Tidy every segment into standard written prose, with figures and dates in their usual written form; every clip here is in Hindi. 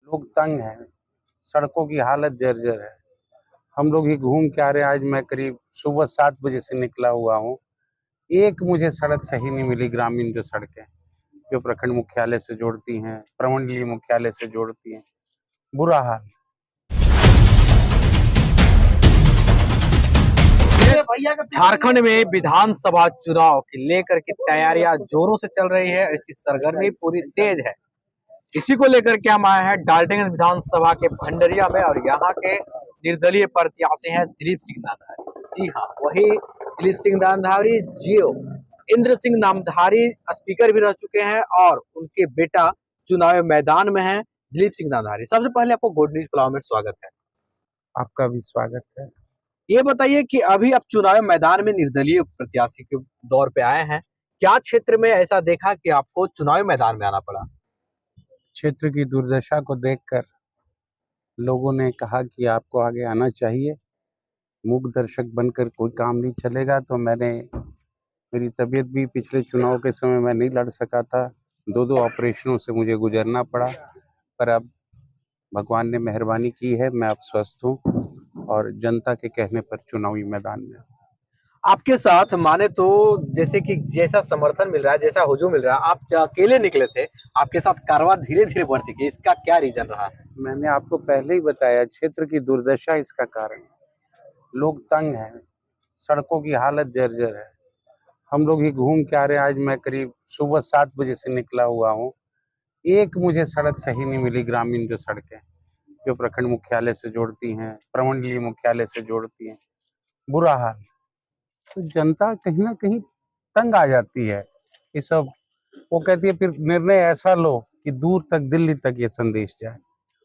लोग तंग हैं, सड़कों की हालत जर्जर है। हम लोग ही घूम के आ रहे हैं। आज मैं करीब सुबह 7 बजे से निकला हुआ हूँ। एक मुझे सड़क सही नहीं मिली। ग्रामीण जो सड़कें जो प्रखंड मुख्यालय से जोड़ती हैं, प्रमंडलीय मुख्यालय से जोड़ती हैं, बुरा हाल। झारखंड में विधानसभा चुनाव की लेकर की तैयारियां जोरों से चल रही है। इसकी सरगर्मी पूरी तेज है। इसी को लेकर के हम आए हैं डाल्टनगंज विधानसभा के भंडरिया में और यहाँ के निर्दलीय प्रत्याशी हैं दिलीप सिंह नामधारी। जी हाँ, वही दिलीप सिंह नामधारी जियो इंद्र सिंह नामधारी स्पीकर भी रह चुके हैं और उनके बेटा चुनाव मैदान में है दिलीप सिंह नामधारी। सबसे पहले आपको गुड न्यूज प्लाव में स्वागत है। आपका भी स्वागत है। ये बताइए कि अभी आप चुनाव मैदान में निर्दलीय प्रत्याशी के दौर पे आए हैं, क्या क्षेत्र में ऐसा देखा कि आपको चुनाव मैदान में आना पड़ा? क्षेत्र की दुर्दशा को देखकर लोगों ने कहा कि आपको आगे आना चाहिए। मूक दर्शक बनकर कोई काम नहीं चलेगा। तो मेरी तबीयत भी पिछले चुनाव के समय मैं नहीं लड़ सका था। 2 ऑपरेशनों से मुझे गुजरना पड़ा, पर अब भगवान ने मेहरबानी की है। मैं अब स्वस्थ हूँ और जनता के कहने पर चुनावी मैदान में। आपके साथ माने तो जैसे कि जैसा समर्थन मिल रहा है, जैसा हुजूम मिल रहा है, आप अकेले निकले थे, आपके साथ कारवां धीरे धीरे बढ़ती गई, इसका क्या रीजन रहा है? मैंने आपको पहले ही बताया, क्षेत्र की दुर्दशा इसका कारण है। लोग तंग हैं, सड़कों की हालत जर्जर है। हम लोग ही घूम के आ रहे हैं। आज मैं करीब सुबह 7 बजे से निकला हुआ हूँ। एक मुझे सड़क सही नहीं मिली। ग्रामीण जो सड़कें जो प्रखंड मुख्यालय से जोड़ती हैं, प्रमंडलीय मुख्यालय से जोड़ती हैं, बुरा हाल। तो जनता कहीं ना कहीं तंग आ जाती है। ये सब वो कहती है फिर निर्णय ऐसा लो कि दूर तक, दिल्ली तक ये संदेश जाए।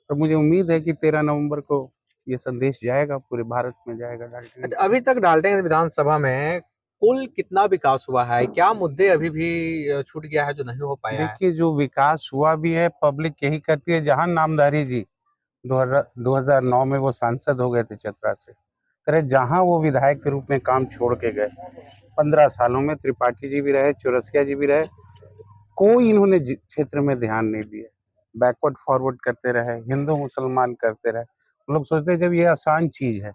और मुझे उम्मीद है कि 13 नवंबर को ये संदेश जाएगा, पूरे भारत में जाएगा। अच्छा, अभी तक डाल्टनगंज विधानसभा में कुल कितना विकास हुआ है? क्या मुद्दे अभी भी छूट गया है जो नहीं हो पाया है? देखिए, जो विकास हुआ भी है, पब्लिक यही कहती है। जहां नामधारी जी 2009 में वो सांसद हो गए थे चतरा से, करे जहां वो विधायक के रूप में काम छोड़ के गए, 15 सालों में त्रिपाठी जी भी रहे, चौरसिया जी भी रहे, कोई इन्होंने क्षेत्र में ध्यान नहीं दिया। बैकवर्ड फॉरवर्ड करते रहे, हिंदू मुसलमान करते रहे। हम लोग सोचते हैं जब ये आसान चीज है,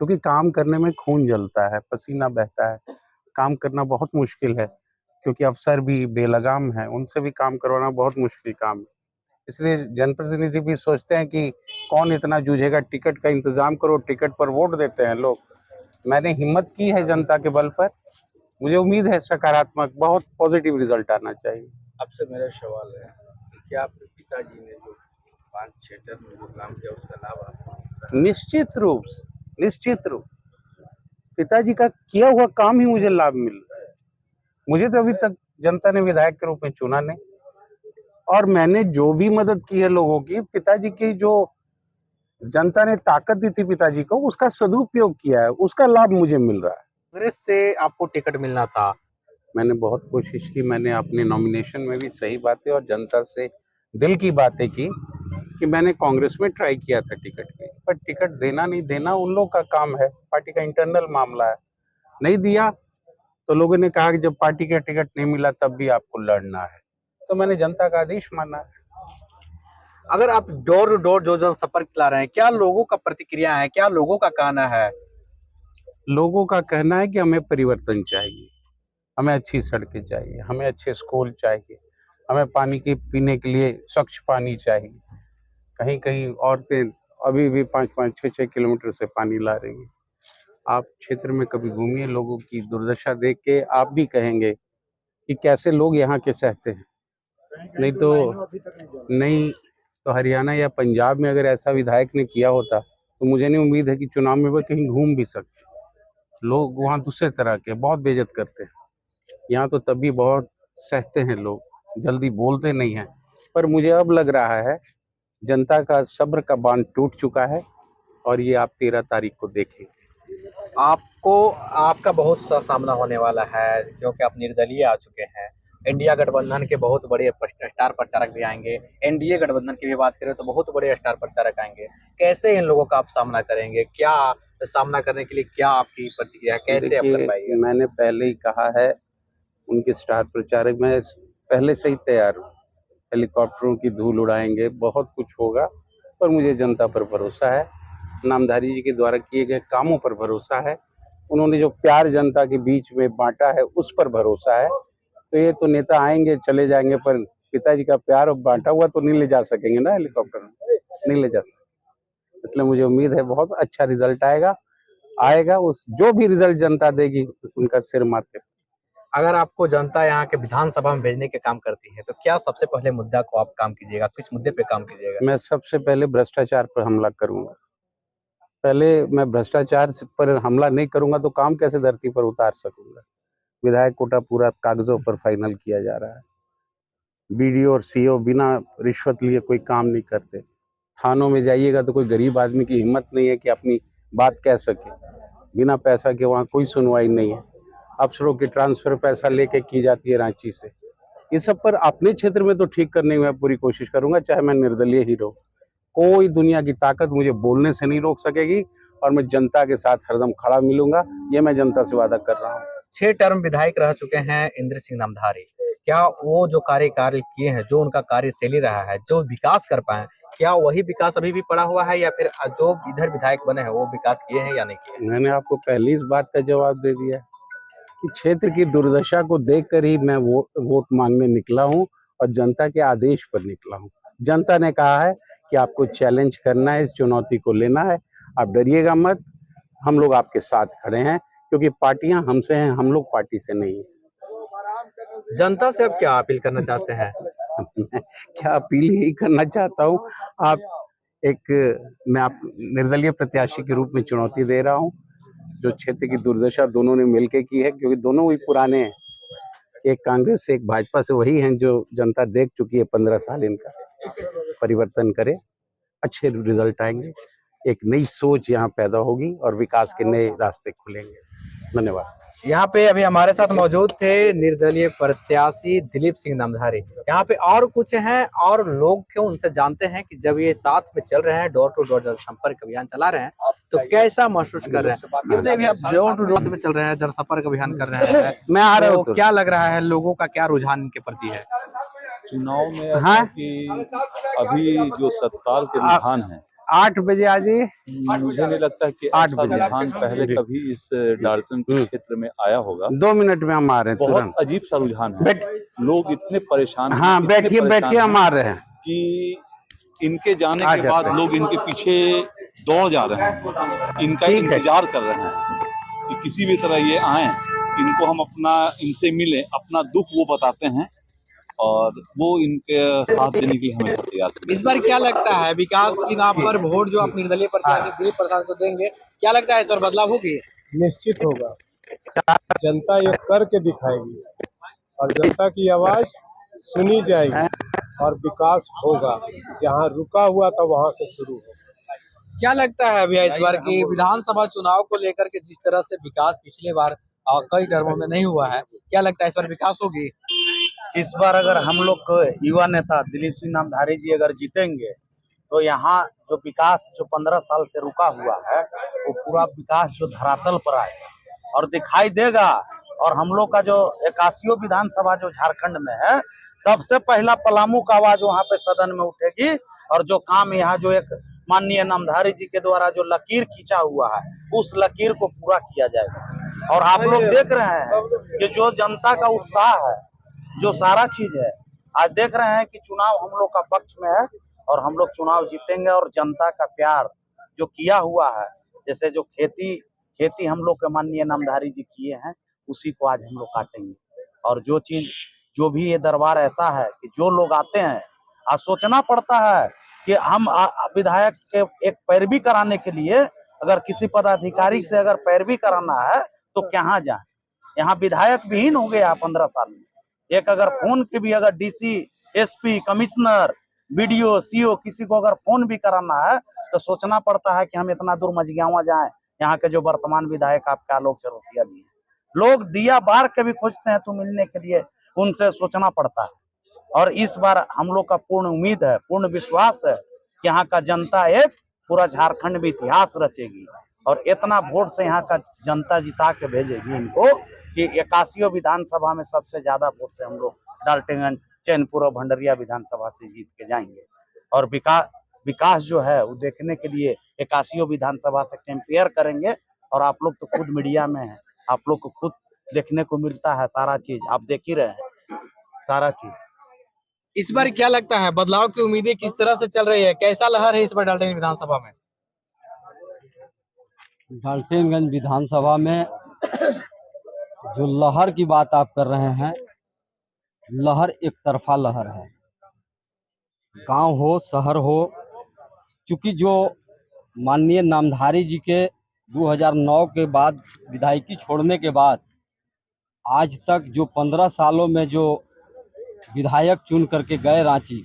क्योंकि काम करने में खून जलता है, पसीना बहता है, काम करना बहुत मुश्किल है, क्योंकि अफसर भी बेलगाम है, उनसे भी काम करवाना बहुत मुश्किल काम है। इसलिए जनप्रतिनिधि भी सोचते हैं कि कौन इतना जूझेगा, टिकट का इंतजाम करो, टिकट पर वोट देते हैं लोग। मैंने हिम्मत की है जनता के बल पर। मुझे उम्मीद है सकारात्मक, बहुत पॉजिटिव रिजल्ट आना चाहिए। आपसे मेरा सवाल है कि क्या आपके पिताजी ने जो 5-6 टर्म में जो काम किया उसका लाभ आपको? निश्चित रूप पिताजी का किया हुआ काम ही मुझे लाभ मिल रहा है। मुझे तो अभी तक जनता ने विधायक के रूप में चुना नहीं, और मैंने जो भी मदद की है लोगों की, पिताजी की जो जनता ने ताकत दी थी पिताजी को, उसका सदुपयोग किया है, उसका लाभ मुझे मिल रहा है। कांग्रेस से आपको टिकट मिलना था, मैंने बहुत कोशिश की। मैंने अपने नॉमिनेशन में भी सही बातें और जनता से दिल की बातें की कि मैंने कांग्रेस में ट्राई किया था टिकट की, पर टिकट देना नहीं देना उन लोगों का काम है, पार्टी का इंटरनल मामला है। नहीं दिया तो लोगों ने कहा कि जब पार्टी का टिकट नहीं मिला तब भी आपको लड़ना है, तो मैंने जनता का आदेश माना है। अगर आप डोर टू डोर जो संपर्क चला रहे हैं, क्या लोगों का प्रतिक्रिया है, क्या लोगों का कहना है? लोगों का कहना है कि हमें परिवर्तन चाहिए, हमें अच्छी सड़कें चाहिए, हमें अच्छे स्कूल चाहिए, हमें पानी के पीने के लिए स्वच्छ पानी चाहिए। कहीं कहीं औरतें अभी भी 5-5, 6-6 किलोमीटर से पानी ला रही हैं। आप क्षेत्र में कभी घूमिए, लोगों की दुर्दशा देख के आप भी कहेंगे कि कैसे लोग यहाँ के सहते हैं। नहीं तो हरियाणा या पंजाब में अगर ऐसा विधायक ने किया होता तो मुझे नहीं उम्मीद है कि चुनाव में वो कहीं घूम भी सकते। लोग वहाँ दूसरे तरह के बहुत बेइज्जत करते हैं, यहाँ तो तभी बहुत सहते हैं लोग, जल्दी बोलते नहीं हैं। पर मुझे अब लग रहा है जनता का सब्र का बांध टूट चुका है, और ये आप 13 तारीख को देखेंगे। आपको आपका बहुत सा सामना होने वाला है क्योंकि आप निर्दलीय आ चुके हैं। इंडिया गठबंधन के बहुत बड़े स्टार प्रचारक भी आएंगे। एनडीए गठबंधन की भी बात करें तो बहुत बड़े स्टार प्रचारक आएंगे। कैसे इन लोगों का आप सामना करेंगे? क्या सामना करने के लिए क्या आपकी प्रतिक्रिया है? कैसे आप कर पाएंगे? मैंने पहले ही कहा है, उनके स्टार प्रचारक मैं पहले से ही तैयार हूँ। हेलीकॉप्टरों की धूल उड़ाएंगे, बहुत कुछ होगा। पर मुझे जनता पर भरोसा है, नामधारी जी के द्वारा किए गए कामों पर भरोसा है, उन्होंने जो प्यार जनता के बीच में बांटा है उस पर भरोसा है। तो ये तो नेता आएंगे चले जाएंगे, पर पिताजी का प्यार बांटा हुआ तो नहीं ले जा सकेंगे ना, हेलीकॉप्टर में नहीं ले जा सकते। इसलिए मुझे उम्मीद है बहुत अच्छा रिजल्ट आएगा उस जो भी रिजल्ट जनता देगी उनका सिर माथे। अगर आपको जनता यहाँ के विधानसभा में भेजने के काम करती है तो क्या सबसे पहले मुद्दा को आप काम कीजिएगा, किस मुद्दे पे काम कीजिएगा? मैं सबसे पहले भ्रष्टाचार पर हमला करूंगा। पहले मैं भ्रष्टाचार पर हमला नहीं करूंगा तो काम कैसे धरती पर उतार सकूंगा। विधायक कोटा पूरा कागजों पर फाइनल किया जा रहा है। बीडीओ और सीओ बिना रिश्वत लिए कोई काम नहीं करते। थानों में जाइएगा तो कोई गरीब आदमी की हिम्मत नहीं है कि अपनी बात कह सके। बिना पैसा के वहाँ कोई सुनवाई नहीं है। अफसरों की ट्रांसफर पैसा लेके की जाती है रांची से। ये सब पर अपने क्षेत्र में तो ठीक करने में पूरी कोशिश करूंगा, चाहे मैं निर्दलीय ही रहूं। कोई दुनिया की ताकत मुझे बोलने से नहीं रोक सकेगी और मैं जनता के साथ हरदम खड़ा मिलूंगा, ये मैं जनता से वादा कर रहा हूँ। 6 टर्म विधायक रह चुके हैं इंद्र सिंह नामधारी। क्या वो जो कार्य किए हैं, जो उनका कार्यशैली रहा है, जो विकास कर पाए, क्या वही विकास अभी भी पड़ा हुआ है या फिर जो इधर विधायक बने हैं वो विकास किए हैं या नहीं किए? मैंने आपको पहले इस बात का जवाब दे दिया कि क्षेत्र की दुर्दशा को देखकर ही मैं वोट मांगने निकला हूं और जनता के आदेश पर निकला हूं। जनता ने कहा है कि आपको चैलेंज करना है, इस चुनौती को लेना है, आप डरिएगा मत, हम लोग आपके साथ खड़े हैं, क्योंकि पार्टियां हमसे हैं, हम लोग पार्टी से नहीं है। जनता से अब क्या अपील करना चाहते हैं? मैं क्या अपील यही करना चाहता हूँ, मैं आप निर्दलीय प्रत्याशी के रूप में चुनौती दे रहा हूँ। जो क्षेत्र की दुर्दशा दोनों ने मिलकर की है, क्योंकि दोनों ही पुराने हैं, एक कांग्रेस से एक भाजपा से, वही हैं जो जनता देख चुकी है 15 साल इनका। परिवर्तन करे, अच्छे रिजल्ट आएंगे, एक नई सोच यहाँ पैदा होगी और विकास के नए रास्ते खुलेंगे। धन्यवाद। यहाँ पे अभी हमारे साथ मौजूद थे निर्दलीय प्रत्याशी दिलीप सिंह नामधारी। यहाँ पे और कुछ हैं और लोग क्यों उनसे जानते हैं कि जब ये साथ में चल रहे हैं, डोर टू डोर जनसंपर्क अभियान चला रहे हैं, तो कैसा महसूस कर रहे हैं? निर्दलीय भी आप डोर टू डोर में चल रहे हैं, जनसंपर्क अभियान कर रहे हैं, मैं आ रहा हूँ तो क्या लग रहा है, लोगों का क्या रुझान इनके प्रति है? चुनाव में ऐसा है कि अभी जो तत्काल के रुझान है 8 बजे आ जाइए। मुझे नहीं लगता कि 8 ऐसा बजे रुझान पहले कभी इस डाल्टनपुर क्षेत्र में आया होगा। 2 मिनट में हम आ रहे हैं, बहुत तुरंत। अजीब सा रुझान है। लोग इतने परेशान हैं, हाँ, इतने बैठिए परेशान हम आ रहे हैं कि इनके जाने आ के जाते बाद हैं। लोग इनके पीछे दौड़ जा रहे हैं, इनका ठीक है। इंतजार कर रहे हैं कि किसी भी तरह ये आए, इनको हम इनसे मिले, अपना दुख वो बताते हैं और वो इनके साथ देने के लिए हमें तैयार हैं। इस बार क्या लगता है, विकास की नाम पर वोट जो आप निर्दलीय प्रत्याशी दिलीप प्रसाद को देंगे, क्या लगता है इस बार बदलाव होगी? निश्चित होगा। जनता ये करके दिखाएगी और जनता की आवाज सुनी जाएगी और विकास होगा। जहां रुका हुआ था वहां से शुरू होगा। क्या लगता है भैया इस बार की विधानसभा चुनाव को लेकर के जिस तरह से विकास पिछले बार कई टर्मों में नहीं हुआ है, क्या लगता है इस बार विकास होगी? इस बार अगर हम लोग युवा नेता दिलीप सिंह नामधारी जी अगर जीतेंगे तो यहाँ जो विकास जो 15 साल से रुका हुआ है वो पूरा विकास जो धरातल पर आएगा और दिखाई देगा। और हम लोग का जो 81 विधानसभा जो झारखंड में है, सबसे पहला पलामू का आवाज वहाँ पे सदन में उठेगी और जो काम यहाँ जो एक माननीय नामधारी जी के द्वारा जो लकीर खींचा हुआ है उस लकीर को पूरा किया जाएगा। और आप लोग देख रहे हैं कि जो जनता का उत्साह है, जो सारा चीज है, आज देख रहे हैं कि चुनाव हम लोग का पक्ष में है और हम लोग चुनाव जीतेंगे। और जनता का प्यार जो किया हुआ है, जैसे जो खेती हम लोग के माननीय नामधारी जी किए हैं, उसी को आज हम लोग काटेंगे। और जो चीज जो भी ये दरबार ऐसा है कि जो लोग आते हैं, आज सोचना पड़ता है कि हम विधायक के एक पैरवी कराने के लिए अगर किसी पदाधिकारी से अगर पैरवी कराना है तो कहाँ जाए। यहाँ विधायक विहीन हो गया 15 साल में। एक अगर फोन की भी अगर DC, SP, commissioner, BDO, CO किसी को अगर फोन भी कराना है तो सोचना पड़ता है कि हम इतना दूर मझगांवा जाएं। यहाँ के जो वर्तमान विधायक आपके आलोक चौरसिया जी हैं, लोग दिया बार के भी खोजते हैं तो मिलने के लिए उनसे सोचना पड़ता है। और इस बार हम लोग का पूर्ण उम्मीद है, पूर्ण विश्वास है कि यहाँ का जनता एक पूरा झारखंड में इतिहास रचेगी और इतना वोट से यहाँ का जनता जिता के भेजेगी इनको कि 81 विधानसभा में सबसे ज्यादा वोट से हम लोग डाल्टनगंज, चैनपुर और भंडरिया विधानसभा से जीत के जाएंगे। और विकास जो है वो देखने के लिए एकासियों विधानसभा से कंपेयर करेंगे। और आप लोग तो खुद मीडिया में हैं, आप लोग को खुद देखने को मिलता है सारा चीज, आप देख ही रहे हैं सारा चीज। इस बार क्या लगता है, बदलाव की उम्मीदें किस तरह से चल रही है, कैसा लहर है इस बार डाल्टनगंज विधानसभा में? डाल्टनगंज विधानसभा में जो लहर की बात आप कर रहे हैं, लहर एक तरफा लहर है। गांव हो शहर हो, चूंकि जो माननीय नामधारी जी के 2009 के बाद विधायकी छोड़ने के बाद आज तक जो 15 सालों में जो विधायक चुन करके गए रांची,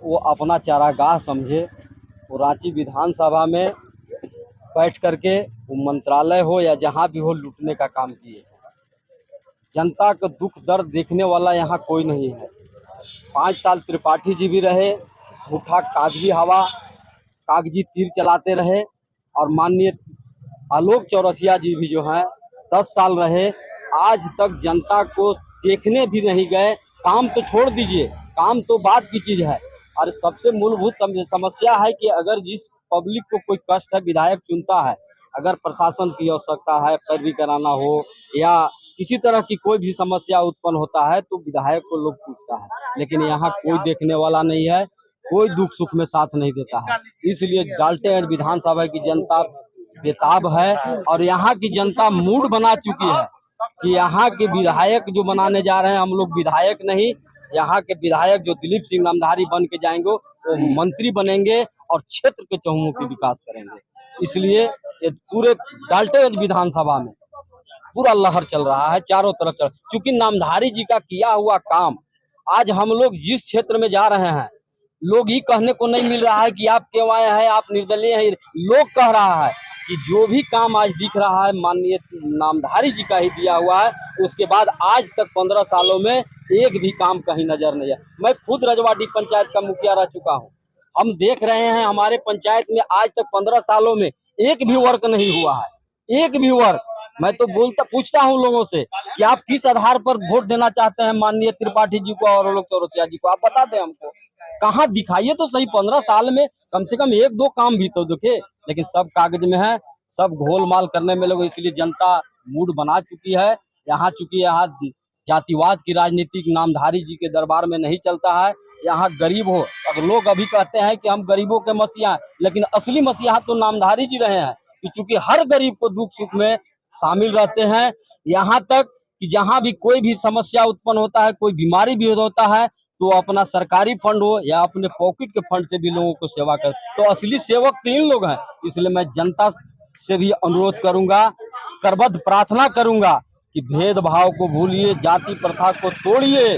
वो अपना चारागाह समझे। वो रांची विधानसभा में बैठ करके वो मंत्रालय हो या जहाँ भी हो लूटने का काम किए। जनता का दुख दर्द देखने वाला यहाँ कोई नहीं है। 5 साल त्रिपाठी जी भी रहे, झूठा कागजी हवा कागजी तीर चलाते रहे। और माननीय आलोक चौरसिया जी भी जो हैं 10 साल रहे, आज तक जनता को देखने भी नहीं गए। काम तो छोड़ दीजिए, काम तो बात की चीज है। और सबसे मूलभूत समस्या है कि अगर जिस पब्लिक को कोई कष्ट है, विधायक चुनता है, अगर प्रशासन की आवश्यकता है, पैरवी कराना हो या किसी तरह की कोई भी समस्या उत्पन्न होता है तो विधायक को लोग पूछता है। लेकिन यहाँ कोई देखने वाला नहीं है, कोई दुख सुख में साथ नहीं देता है। इसलिए डाल्टनगंज विधानसभा की जनता बेताब है और यहाँ की जनता मूड बना चुकी है कि यहाँ के विधायक जो बनाने जा रहे हैं, हम लोग विधायक नहीं, यहाँ के विधायक जो दिलीप सिंह नामधारी बन के जाएंगे वो मंत्री बनेंगे और क्षेत्र के चहुमुखी विकास करेंगे। इसलिए ये पूरे डाल्टनगंज विधानसभा में पूरा लहर चल रहा है, चारों तरफ क्योंकि नामधारी जी का किया हुआ काम आज हम लोग जिस क्षेत्र में जा रहे हैं, लोग ही कहने को नहीं मिल रहा है कि आप क्यों आए हैं, आप निर्दलीय हैं। लोग कह रहा है कि जो भी काम आज दिख रहा है माननीय नामधारी जी का ही दिया हुआ है। उसके बाद आज तक 15 सालों में एक भी काम कहीं नजर नहीं है। मैं खुद रजवाड़ी पंचायत का मुखिया रह चुका हूं। हम देख रहे हैं हमारे पंचायत में आज तक 15 सालों में एक भी वर्क नहीं हुआ है, एक भी वर्क। मैं तो पूछता हूं लोगों से कि आप किस आधार पर वोट देना चाहते हैं माननीय त्रिपाठी जी को और आलोक चौरसिया जी को, आप बता दें हमको। कहाँ दिखाइए तो सही, 15 साल में कम से कम 1-2 काम भी तो देखे। लेकिन सब कागज में है, सब घोलमाल करने में लोग। इसलिए जनता मूड बना चुकी है यहाँ, चूंकि यहाँ जातिवाद की राजनीति नामधारी जी के दरबार में नहीं चलता है। यहाँ गरीब हो, अगर लोग अभी कहते हैं कि हम गरीबों के मसीहा, लेकिन असली मसीहा तो नामधारी जी रहे हैं कि चूंकि हर गरीब को दुख सुख में शामिल रहते हैं। यहाँ तक कि जहाँ भी कोई भी समस्या उत्पन्न होता है, कोई बीमारी भी होता है, तो अपना सरकारी फंड हो या अपने पॉकेट के फंड से भी लोगों को सेवा कर। तो असली सेवक 3 लोग हैं। इसलिए मैं जनता से भी अनुरोध करूंगा, करबद्ध प्रार्थना करूंगा कि भेदभाव को भूलिए, जाति प्रथा को तोड़िए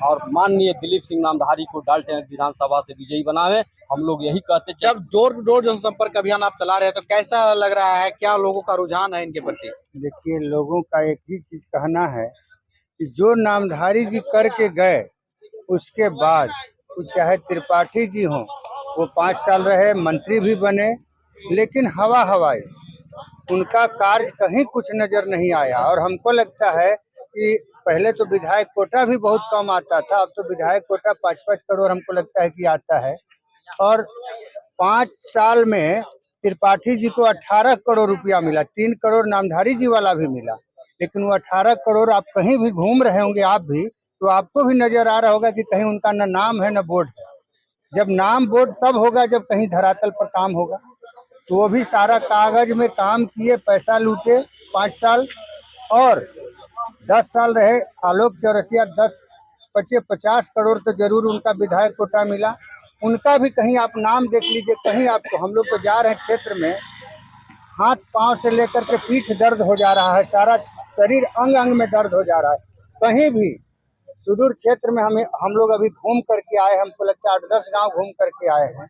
और माननीय दिलीप सिंह नामधारी को डाल्टनगंज विधानसभा से विजयी बनावे। हम लोग यही कहते। जब डोर टू डोर जनसंपर्क अभियान आप चला रहे हैं तो कैसा लग रहा है, क्या लोगों का रुझान है इनके प्रति? देखिए, लोगों का एक ही चीज कहना है कि जो नामधारी जी करके गए उसके बाद चाहे त्रिपाठी जी हों, वो 5 साल रहे, मंत्री भी बने, लेकिन हवाई उनका कार्य कहीं कुछ नजर नहीं आया। और हमको लगता है कि पहले तो विधायक कोटा भी बहुत कम आता था, अब तो विधायक कोटा 5-5 करोड़ हमको लगता है कि आता है। और 5 साल में त्रिपाठी जी को 18 करोड़ रुपया मिला, 3 करोड़ नामधारी जी वाला भी मिला। लेकिन वो 18 करोड़ आप कहीं भी घूम रहे होंगे आप भी, तो आपको भी नजर आ रहा होगा कि कहीं उनका न नाम है न बोर्ड है। जब नाम बोर्ड तब होगा जब कहीं धरातल पर काम होगा। तो वो भी सारा कागज में काम किए, पैसा लूटे 5 साल। और 10 साल रहे आलोक चौरसिया, 50 करोड़ तो जरूर उनका विधायक कोटा मिला। उनका भी कहीं आप नाम देख लीजिए, कहीं आपको। हम लोग तो जा रहे हैं क्षेत्र में, हाथ पांव से लेकर के पीठ दर्द हो जा रहा है, सारा शरीर अंग अंग में दर्द हो जा रहा है। कहीं भी सुदूर क्षेत्र में हम लोग अभी घूम करके आए, हमको लगता है 8-10 गांव घूम करके आए हैं,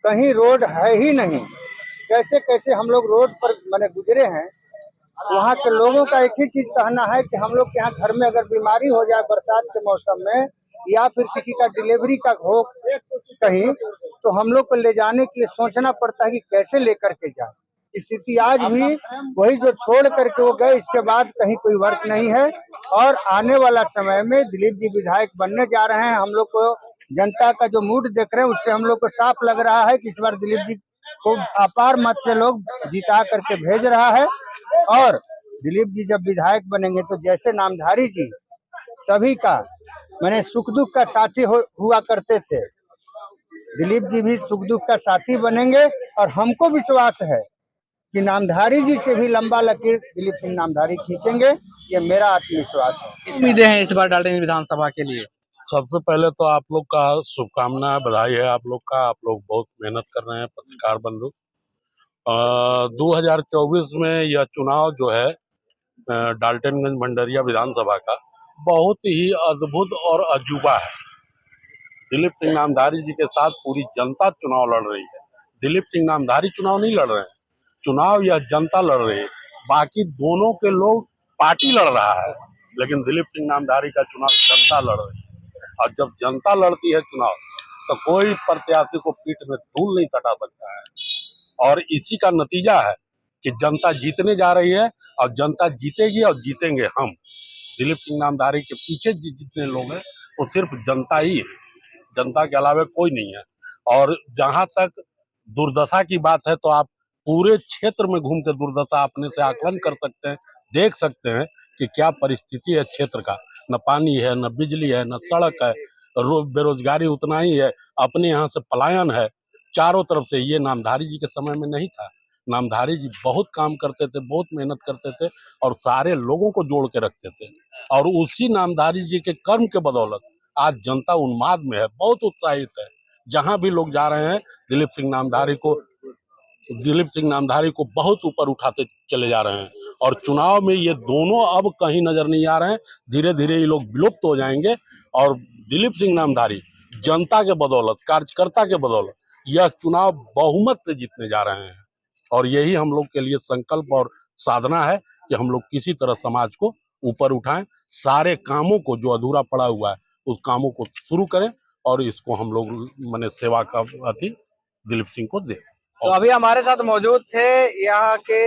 कहीं रोड है ही नहीं। कैसे कैसे हम लोग रोड पर मैंने गुजरे हैं। वहाँ के लोगों का एक ही चीज कहना है कि हम लोग के यहाँ घर में अगर बीमारी हो जाए बरसात के मौसम में, या फिर किसी का डिलीवरी का हो कहीं, तो हम लोग को ले जाने के लिए सोचना पड़ता है कि कैसे लेकर के जाए। स्थिति आज भी वही जो छोड़ करके वो गए, इसके बाद कहीं कोई वर्क नहीं है। और आने वाला समय में दिलीप जी विधायक बनने जा रहे हैं। हम लोग को जनता का जो मूड देख रहे हैं उससे हम लोग को साफ लग रहा है कि इस बार दिलीप जी को अपार मत से लोग जिता करके भेज रहा है। और दिलीप जी जब विधायक बनेंगे तो जैसे नामधारी जी सभी का मैंने सुख दुख का साथी हुआ करते थे, दिलीप जी भी सुख दुख का साथी बनेंगे। और हमको विश्वास है कि नामधारी जी से भी लंबा लकीर दिलीप सिंह नामधारी खींचेंगे, ये मेरा आत्मविश्वास है। किस उम्मीदें हैं इस बार डाल्टनगंज विधानसभा के लिए? सबसे पहले तो आप लोग का शुभकामनाएं, बधाई है आप लोग का। आप लोग बहुत मेहनत कर रहे हैं पत्रकार बंधु। 2024 में यह चुनाव जो है डाल्टनगंज भंडरिया विधानसभा का बहुत ही अद्भुत और अजूबा है। दिलीप सिंह नामधारी जी के साथ पूरी जनता चुनाव लड़ रही है। दिलीप सिंह नामधारी चुनाव नहीं लड़ रहे हैं, चुनाव यह जनता लड़ रही है। बाकी दोनों के लोग पार्टी लड़ रहा है, लेकिन दिलीप सिंह नामधारी का चुनाव जनता लड़ रही है। और जब जनता लड़ती है चुनाव तो कोई प्रत्याशी को पीठ में धूल नहीं सटा सकता है। और इसी का नतीजा है कि जनता जीतने जा रही है और जनता जीतेगी और जीतेंगे हम। दिलीप सिंह नामधारी के पीछे जितने लोग हैं वो सिर्फ जनता ही है, जनता के अलावा कोई नहीं है। और जहां तक दुर्दशा की बात है तो आप पूरे क्षेत्र में घूम के दुर्दशा अपने से आकलन कर सकते हैं, देख सकते हैं कि क्या परिस्थिति है क्षेत्र का। न पानी है, न बिजली है, न सड़क है, बेरोजगारी उतना ही है, अपने यहाँ से पलायन है चारों तरफ से। ये नामधारी जी के समय में नहीं था। नामधारी जी बहुत काम करते थे, बहुत मेहनत करते थे और सारे लोगों को जोड़ के रखते थे। और उसी नामधारी जी के कर्म के बदौलत आज जनता उन्माद में है, बहुत उत्साहित है। जहां भी लोग जा रहे हैं दिलीप सिंह नामधारी को बहुत ऊपर उठाते चले जा रहे हैं। और चुनाव में ये दोनों अब कहीं नजर नहीं आ रहे हैं, धीरे धीरे ये लोग विलुप्त हो जाएंगे। और दिलीप सिंह नामधारी जनता के बदौलत, कार्यकर्ता के बदौलत यह चुनाव बहुमत से जीतने जा रहे हैं। और यही हम लोग के लिए संकल्प और साधना है कि हम लोग किसी तरह समाज को ऊपर उठाएं, सारे कामों को जो अधूरा पड़ा हुआ है उस कामों को शुरू करें और इसको हम लोग माने सेवा का अति दिलीप सिंह को दें। तो अभी हमारे साथ मौजूद थे यहाँ के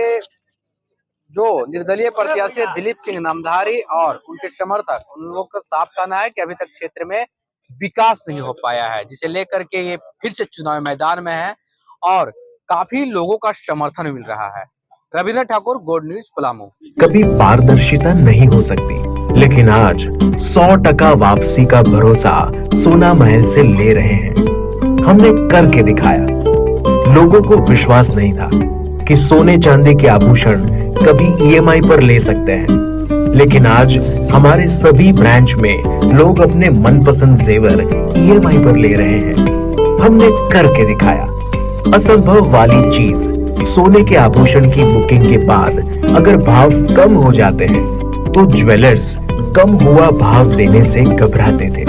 जो निर्दलीय प्रत्याशी दिलीप सिंह नामधारी और उनके समर्थक। उन लोगों का साफ कहना है कि अभी तक क्षेत्र में विकास नहीं हो पाया है, जिसे लेकर के ये फिर से चुनाव मैदान में है और काफी लोगों का समर्थन मिल रहा है। Ravindra Thakur, gold news, Palamu. कभी पारदर्शिता नहीं हो सकती, लेकिन आज 100% वापसी का भरोसा सोना महल से ले रहे हैं। हमने करके दिखाया। लोगों को विश्वास नहीं था कि सोने चांदी के आभूषण कभी EMI पर ले सकते हैं, लेकिन आज हमारे सभी ब्रांच में लोग अपने मनपसंद जेवर EMI पर ले रहे हैं। हमने करके दिखाया। असंभव वाली चीज, सोने के आभूषण की बुकिंग के बाद अगर भाव कम हो जाते हैं तो ज्वेलर्स कम हुआ भाव देने से घबराते थे,